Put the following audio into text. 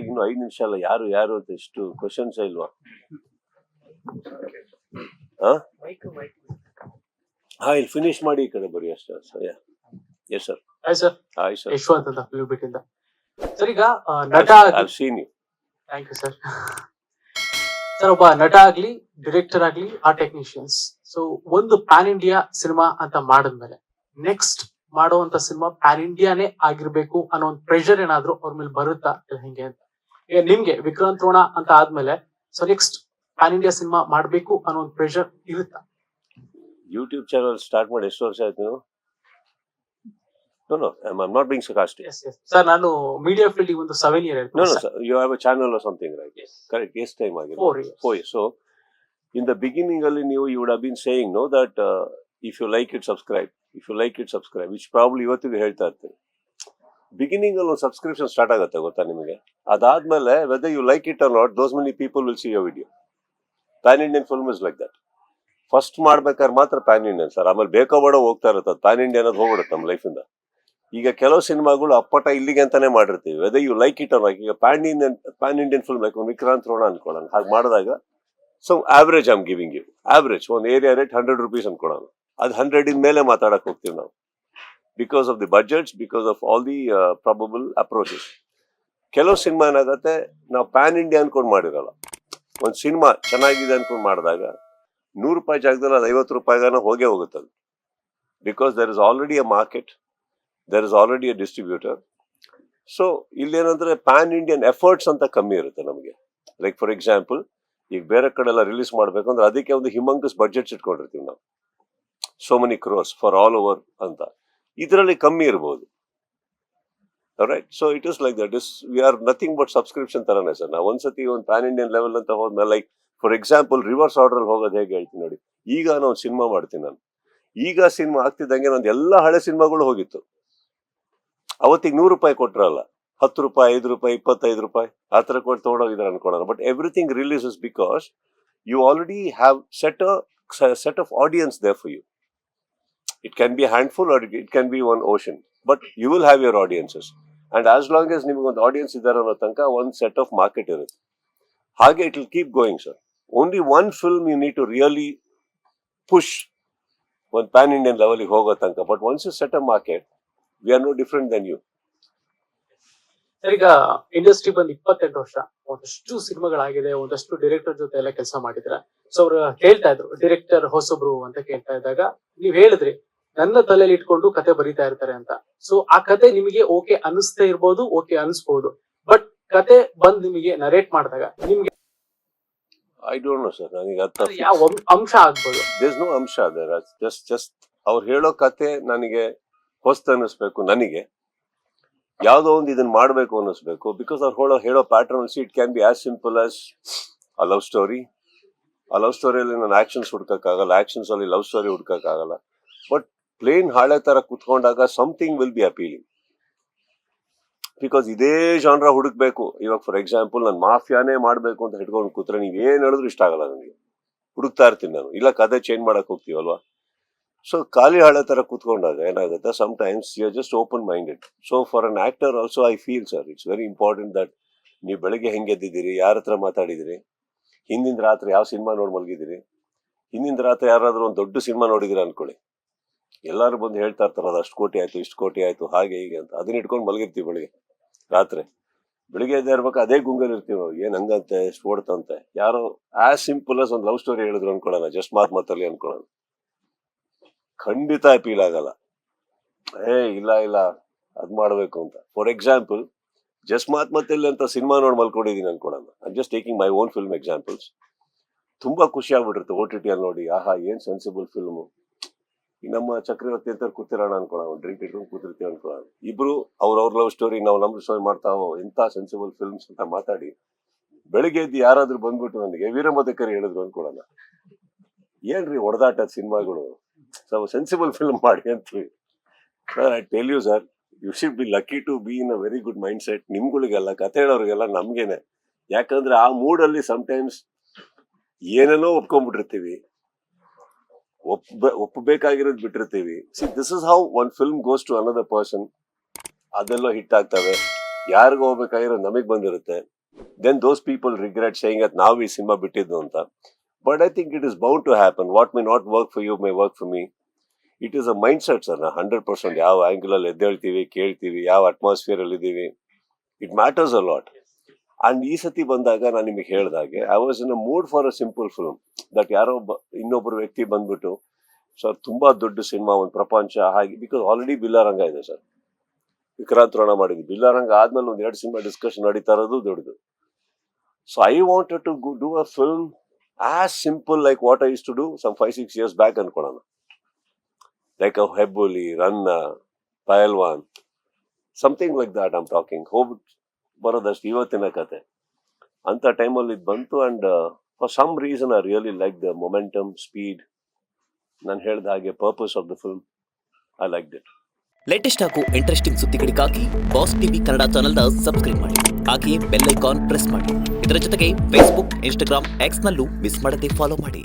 ಆಗಿ ಇನ್ನು 5 ನಿಮಿಷ ಅಲ್ಲ, ಯಾರು ಅಂತ ಎಷ್ಟು ಕ್ವಶನ್ಸ್ ಇಲ್ವಾ? ಇಲ್ಲಿ ಫಿನಿಶ್ ಮಾಡಿ ಈ ಕಡೆ ಬರೀ ಅಷ್ಟೇ sir. Yes sir. Hi sir. Hi sir. Yashwant ಅಂತ ಬಿಟ್ಟಿಂದ ಸರ್. ಈಗ ನಟ ಸೀನ್ ಯು. Thank you sir. ಸರ್, ಒಬ್ಬ ನಟ ಆಗ್ಲಿ, ಡೈರೆಕ್ಟರ್ ಆಗ್ಲಿ, ಆ ಟೆಕ್ನಿಷಿಯನ್ಸ್, ಸೊ ಒಂದು ಪ್ಯಾನ್ ಇಂಡಿಯಾ ಸಿನಿಮಾ ಅಂತ ಮಾಡಿದ್ಮೇಲೆ ನೆಕ್ಸ್ಟ್ ಮಾಡುವಂತ ಸಿನಿಮಾ ಪ್ಯಾನ್ ಇಂಡಿಯಾನೇ ಆಗಿರ್ಬೇಕು ಅನ್ನೋ ಒಂದು ಪ್ರೆಷರ್ ಏನಾದ್ರು ಅವ್ರ ಮೇಲೆ ಬರುತ್ತಾ ಇಲ್ಲ ಹೆಂಗೆ ಅಂತ? ಈಗ ನಿಮ್ಗೆ ವಿಕ್ರಾಂತ್ ರೋಣ ಅಂತ ಆದ್ಮೇಲೆ so next PAN India cinema ಮಾಡ್ಬೇಕು ಅನ್ನೋ ಒಂದು ಪ್ರೆಷರ್ ಇರುತ್ತಾ? ಯೂಟ್ಯೂಬ್ ಚಾನಲ್ ಸ್ಟಾರ್ಟ್ ಮಾಡಿ ಎಷ್ಟು ವರ್ಷ ಆಯ್ತು ನೀವು? No, I'm not being sarcastic. Yes. Sir, ನಾನು media field ಒಂದು 7 years No, sir. You have a channel or something, right? Yes. Correct. Yes, time again. 4 years. 4 years. So, in the beginning, you would have been saying, no, that if you like it, subscribe. If you like it, subscribe. Which probably ಇವತ್ತಿಗೆ ಹೇಳ್ತಾ ಇರ್ತೀನಿ. Beginning ಅಲ್ಲಿ ಒಂದು subscription start ಆಗುತ್ತೆ ಗೊತ್ತಾ ನಿಮಗೆ? ಅದಾದ್ಮೇಲೆ whether you like it or not, those many people will see your video. Pan Indian film is like that. First ಮಾಡ್ಬೇಕಾದ್ರೆ ಮಾತ್ರ ಪ್ಯಾನ್ ಇಂಡಿಯನ್ ಸರ್, ಆಮೇಲೆ ಬೇಕೋ ಬೇಡ ಹೋಗ್ತಾ ಇರುತ್ತೆ. ಪ್ಯಾನ್ ಇಂಡಿಯನ್ ಅನ್ನೋದು ಹೋಗ್ಬಿಡುತ್ತೆ ನಮ್ಮ ಲೈಫಿಂದ. ಈಗ ಕೆಲವು ಸಿನಿಮಾಗಳು ಅಪ್ಪಟ ಇಲ್ಲಿಗೆ ಅಂತಾನೆ ಮಾಡಿರ್ತೀವಿ, ವೆದರ್ ಯು ಲೈಕ್ ಇಟ್ ಅನ್ನೋ. ಈಗ pan Indian film like Vikrant Rona ಅನ್ಕೊಳ್ಳೋಣ. ಹಾಗೆ ಮಾಡಿದಾಗ so average I'm giving you average ಒಂದು ಏರಿಯಾ ರೇಟ್ 100 rupees ಅನ್ಕೊಳ್ಳೋಣ. ಅದು 100 ಮೇಲೆ ಮಾತಾಡಕ್ ಹೋಗ್ತೀವಿ ನಾವು, because of the budgets, because of all the probable approaches. ಕೆಲವು ಸಿನಿಮಾ ಏನಾಗತ್ತೆ, ನಾವು ಪ್ಯಾನ್ ಇಂಡಿಯಾ ಅನ್ಕೊಂಡು ಮಾಡಿರಲ್ಲ. ಒಂದು ಸಿನಿಮಾ ಚೆನ್ನಾಗಿದೆ ಅನ್ಕೊಂಡು ಮಾಡಿದಾಗ 100 ರೂಪಾಯಿ ಜಾಗದಲ್ಲಿ ಅದು 50 ರೂಪಾಯಿಗಾನ ಹೋಗೇ ಹೋಗುತ್ತದೆ. Because there is already a market, there is already a distributor. So ಇಲ್ಲೇನಂದ್ರೆ ಪ್ಯಾನ್ ಇಂಡಿಯನ್ ಎಫರ್ಟ್ಸ್ ಅಂತ ಕಮ್ಮಿ ಇರುತ್ತೆ ನಮಗೆ. ಲೈಕ್ ಫಾರ್ ಎಕ್ಸಾಂಪಲ್, ಈಗ ಬೇರೆ ಕಡೆ ಎಲ್ಲ ರಿಲೀಸ್ ಮಾಡ್ಬೇಕಂದ್ರೆ ಅದಕ್ಕೆ ಒಂದು ಹಿಮಂಗಸ್ ಬಡ್ಜೆಟ್ಸ್ ಇಟ್ಕೊಂಡಿರ್ತೀವಿ ನಾವು, so many crores for all over ಅಂತ. ಇದರಲ್ಲಿ ಕಮ್ಮಿ ಇರ್ಬೋದು. Right. So it is like that. We are nothing but subscription ತರನೇ ಸರ್. ನಾವು ಒಂದ್ಸತಿ ಒಂದು ಪ್ಯಾನ್ ಇಂಡಿಯನ್ ಲೆವೆಲ್ ಅಂತ ಹೋದ್ಮೇಲೆ, like for example reverse order ಹೋಗೋದು ಹೇಗೆ ಹೇಳ್ತೀನಿ ನೋಡಿ. ಈಗ ನಾನು ಸಿನಿಮಾ ಮಾಡ್ತೀನಿ, ನಾನು ಈಗ ಸಿನಿಮಾ ಆಗ್ತಿದ್ದಂಗೆ ನಂದು ಎಲ್ಲ ಹಳೆ ಸಿನಿಮಾಗಳು ಹೋಗಿತ್ತು. ಅವತ್ತಿಗೆ 100 ರೂಪಾಯಿ ಕೊಟ್ರಲ್ಲ, 10 ರೂಪಾಯಿ, 5 ರೂಪಾಯಿ, 25 ರೂಪಾಯಿ ಆ ಥರ ಕೊಟ್ಟು ತೊಗೊಂಡೋಗಿದ್ದಾರೆ ಅನ್ಕೊಳ್ಳೋಣ. But everything releases because you already have set of audience there for you. It can be handful or it can be one ocean, but you will have your audiences. And as long as ನಿಮ್ಗೆ ಒಂದು audience ಇದ್ದಾರೆ ಅನ್ನೋ ತನಕ ಒಂದು set of market ಇರುತ್ತೆ. ಹಾಗೆ it will keep going sir. Only one film you need to really push ಒಂದು pan Indian ಲೆವೆಲ್ಗೆ ಹೋಗೋ ತನಕ. But once you set a market, we are no different than you. Sir, ಈಗ industry ಬಂದು 28 ವರ್ಷ, ಒಂದಷ್ಟು ಸಿನಿಮಾಗಳಾಗಿದೆ, ಒಂದಷ್ಟು ಡೈರೆಕ್ಟರ್ ಜೊತೆ ಎಲ್ಲ ಕೆಲಸ ಮಾಡಿದ್ರ. ಸೊ ಅವ್ರು ಹೇಳ್ತಾ ಇದ್ರು ಡೈರೆಕ್ಟರ್ ಹೊಸಬ್ರು ಅಂತ ಕೇಳ್ತಾ ಇದ್ದಾಗ ನೀವ್ ಹೇಳಿದ್ರಿ ನನ್ನ ತಲೆಯಲ್ಲಿ ಇಟ್ಕೊಂಡು ಕತೆ ಬರೀತಾ ಇರ್ತಾರೆ ಅಂತ. ಸೊ ಆ ಕತೆ ನಿಮಗೆ ಓಕೆ ಅನಿಸ್ತಾ ಇರ್ಬೋದು, ಓಕೆ ಅನಿಸ್ಬಹುದು, ಬಟ್ ಕತೆ ಬಂದ್ ನಿಮಗೆ ನರೇಟ್ ಮಾಡಿದಾಗ ನಿಮ್ಗೆ ಐ ಡೋಂಟ್ ನೋ ಸರ್, ನನಗೆ ಯಾವ ಅಂಶ ಆಗ್ಬೋದು? ದೇರ್ ಇಸ್ ನೋ ಅಂಶ ದೇರ್. ಜಸ್ಟ್ ಅವ್ರು ಹೇಳೋ ಕತೆ ನನಗೆ ಹೊಸ್ತು ಅನ್ನಿಸ್ಬೇಕು, ನನಗೆ ಯಾವುದೋ ಒಂದು ಇದನ್ನ ಮಾಡಬೇಕು ಅನ್ನಿಸ್ಬೇಕು. ಬಿಕಾಸ್ ಅವ್ರು ಹೇಳೋ patterns it can be as simple as a love story. ಆ ಲವ್ ಸ್ಟೋರಿಯಲ್ಲಿ ನಾನು ಆಕ್ಷನ್ಸ್ ಹುಡ್ಕಕ್ಕಾಗಲ್ಲ, ಆಕ್ಷನ್ಸ್ ಅಲ್ಲಿ ಲವ್ ಸ್ಟೋರಿ ಹುಡ್ಕಕ್ಕಾಗಲ್ಲ. ಬಟ್ ಪ್ಲೇನ್ ಹಾಳೆ ತರ ಕುತ್ಕೊಂಡಾಗ something will be appealing. Because ಇದೇ ಜಾನ್ರ ಹುಡುಕ್ಬೇಕು. ಇವಾಗ ಫಾರ್ ಎಕ್ಸಾಂಪಲ್ ನಾನು ಮಾಫಿಯಾನೇ ಮಾಡ್ಬೇಕು ಅಂತ ಹಿಡ್ಕೊಂಡು ಕೂತ್ರೆ ನೀವ್ ಏನ್ ಹೇಳಿದ್ರು ಇಷ್ಟ ಆಗಲ್ಲ ನನಗೆ. ಹುಡುಕ್ತಾ ಇರ್ತೀನಿ ನಾನು, ಇಲ್ಲ ಕತೆ ಚೇಂಜ್ ಮಾಡಕ್ ಹೋಗ್ತೀವಲ್ವಾ. ಸೊ ಖಾಲಿ ಹಳೆ ತರ ಕೂತ್ಕೊಂಡಾಗ ಏನಾಗುತ್ತೆ, sometimes you are just open minded. So for an actor also I feel sir it's very important that ನೀವು ಬೆಳಗ್ಗೆ ಹೆಂಗೆ ಎದ್ದಿದ್ದೀರಿ, ಯಾರ ಹತ್ರ ಮಾತಾಡಿದಿರಿ, ಹಿಂದಿನ ರಾತ್ರಿ ಯಾವ ಸಿನಿಮಾ ನೋಡಿ ಮಲಗಿದಿರಿ, ಹಿಂದಿನ ರಾತ್ರಿ ಯಾರಾದ್ರೂ ಒಂದು ದೊಡ್ಡ ಸಿನಿಮಾ ನೋಡಿದಿರ ಅನ್ಕೊಳ್ಳಿ, ಎಲ್ಲಾರು ಬಂದು ಹೇಳ್ತಾ ಇರ್ತಾರ ಅದು ಅಷ್ಟು ಕೋಟಿ ಆಯ್ತು, ಇಷ್ಟು ಕೋಟಿ ಆಯ್ತು, ಹಾಗೆ ಹೀಗೆ ಅಂತ. ಅದನ್ನ ಇಟ್ಕೊಂಡು ಮಲಗಿರ್ತೀವಿ ಬೆಳಿಗ್ಗೆ ರಾತ್ರಿ. ಬೆಳಿಗ್ಗೆ ಎದ್ದ ಇರ್ಬೇಕು ಅದೇ ಗುಂಗಲ್ ಇರ್ತೀವಿ, ಏನ್ ಹಂಗಂತೆ ಎಷ್ಟು ಓಡ್ತಂತೆ. ಯಾರೋ ಆಸ್ ಸಿಂಪಲ್ ಆಸ್ ಒಂದು ಲವ್ ಸ್ಟೋರಿ ಹೇಳಿದ್ರು ಅನ್ಕೊಳ್ಳೋಣ, ಜಸ್ಟ್ ಮಾತಲ್ಲಿ ಅನ್ಕೊಳ್ಳೋಣ, ಖಂಡಿತ ಅಪೀಲ್ ಆಗಲ್ಲ. ಇಲ್ಲ ಅದ್ ಮಾಡ್ಬೇಕು ಅಂತ. ಫಾರ್ ಎಕ್ಸಾಂಪಲ್ ಜಸ್ಟ್ ಮಾತಲ್ಲಿ ಅಂತ ಸಿನಿಮಾ ನೋಡಿ ಮಲ್ಕೊಂಡಿದೀನಿ ಅನ್ಕೊಳ್ಳೋಣ. I just taking my own film examples. ತುಂಬಾ ಖುಷಿ ಆಗ್ಬಿಟ್ಟಿರುತ್ತೆ OTT ಅಲ್ಲಿ ನೋಡಿ, ಆಹಾ ಏನ್ ಸೆನ್ಸಿಬಲ್ ಫಿಲ್ಮು. ಈಗ ನಮ್ಮ ಚಕ್ರವರ್ತಿ ಅಂತ ಕೂತಿರೋಣ ಅನ್ಕೊಳ್ಳೋಣ, ಡ್ರಿಂಕ್ ಇಟ್ಕೊಂಡು ಕೂತಿರ್ತೀವಿ ಅನ್ಕೊಳ್ಳೋಣ. ಇಬ್ರು ಅವ್ರ ಲವ್ ಸ್ಟೋರಿ, ನಾವು ನಮ್ಮ ಸ್ಟೋರಿ ಮಾಡ್ತಾವೋ, ಎಂತ ಸೆನ್ಸಿಬಲ್ ಫಿಲ್ಮ್ಸ್ ಅಂತ ಮಾತಾಡಿ ಬೆಳಿಗ್ಗೆ ಎದ್ದು ಯಾರಾದ್ರೂ ಬಂದ್ಬಿಟ್ಟು ನನಗೆ ವೀರಮದಕರಿ ಹೇಳಿದ್ರು ಅನ್ಕೊಳ್ಳೋಣ, ಏನ್ರಿ ಹೊಡೆದಾಟ ಸಿನಿಮಾಗಳು, ಸೆನ್ಸಿಬಲ್ ಫಿಲ್ಮ್ ಮಾಡಿ ಅಂತೀವಿ. I tell you sir, you should be lucky to be in a very good mindset. ನಿಮ್ಗಳಿಗೆಲ್ಲ ಕತೆ ಹೇಳೋರಿಗೆಲ್ಲ ನಮ್ಗೇನೆ. ಯಾಕಂದ್ರೆ ಆ ಮೂಡಲ್ಲಿ ಸಮ್ಟೈಮ್ಸ್ ಏನೇನೋ ಒಪ್ಕೊಂಡ್ಬಿಟ್ಟಿರ್ತೀವಿ, ಒಪ್ಪಬೇಕಾಗಿರೋದು ಬಿಟ್ಟಿರ್ತೀವಿ. See this is how one film goes to another person. ಅದೆಲ್ಲ ಹಿಟ್ ಆಗ್ತವೆ, ಯಾರಿಗೂ ಹೋಗ್ಬೇಕಾಗಿರೋ ನಮಗೆ ಬಂದಿರುತ್ತೆ. Then those people regret saying at ನಾವು ಈ ಸಿನಿಮಾ ಬಿಟ್ಟಿದ್ದು ಅಂತ. But I think it is bound to happen. What may not work for you may work for me. It is a mindset sir. 100% ಯಾವ angle ಅಲ್ಲಿ ಎದ್ದೇಳ್ತೀವಿ, ಕೇಳ್ತೀವಿ, ಯಾವ atmosphere ಅಲ್ಲಿ ಇದ್ದೀವಿ, it matters a lot. And ಈ ಸತಿ ಬಂದಾಗ ನಾನು ನಿಮಗೆ ಹೇಳ್ದಾಗೆ I was in a mood for a simple film. That ಯಾರೋ ಇನ್ನೊಬ್ಬರು ವ್ಯಕ್ತಿ ಬಂದ್ಬಿಟ್ಟು ಸರ್ ತುಂಬಾ ದೊಡ್ಡ ಸಿನಿಮಾ, ಒಂದು ಪ್ರಪಂಚ ಹಾಗೆ, ಬಿಕಾಸ್ ಆಲ್ರೆಡಿ ಬಿಲ್ಲಾರಂಗ ಇದೆ ಸರ್, ವಿಕ್ರಾಂತ್ ರೋಣ ಮಾಡಿದ್ವಿ. ಬಿಲ್ಲಾರಂಗ ಆದ್ಮೇಲೆ ಒಂದ್ 2 ಸಿನಿಮಾ ಡಿಸ್ಕಷನ್ ನಡೀತಾ ಇರೋದು ದೊಡ್ಡದು. So I wanted to do a film as simple like what I use to do some 5-6 years back ಅನ್ಕೊಳ್ಳೋಣ. Like a Hebbuli, Ranna, Pailwaan, something like that I'm talking. ಹೋಗ್ಬಿಟ್ಟು ಬರೋದಷ್ಟು ಇವತ್ತಿನ ಕತೆ ಅಂತ ಟೈಮಲ್ಲಿ ಇದು ಬಂತು. And for some reason I really like the momentum, speed. ನಾನು ಹೇಳ್ದ ಹಾಗೆ purpose of the film, I like it. Latest ಹಾಗೂ ಇಂಟ್ರೆಸ್ಟಿಂಗ್ ಸುದ್ದಿಗಳಿಗಾಗಿ ಬಾಸ್ ಟಿವಿ ಕನ್ನಡ ಚಾನೆಲ್ನ ಸಬ್ಸ್ಕ್ರೈಬ್ ಮಾಡಿ. ಹಾಗೆಯೇ ಬೆಲ್ ಐಕಾನ್ ಪ್ರೆಸ್ ಮಾಡಿ. ಇದರ ಜೊತೆಗೆ ಫೇಸ್ಬುಕ್, ಇನ್ಸ್ಟಾಗ್ರಾಮ್, ಎಕ್ಸ್ನಲ್ಲೂ ಮಿಸ್ ಮಾಡದೆ ಫಾಲೋ ಮಾಡಿ.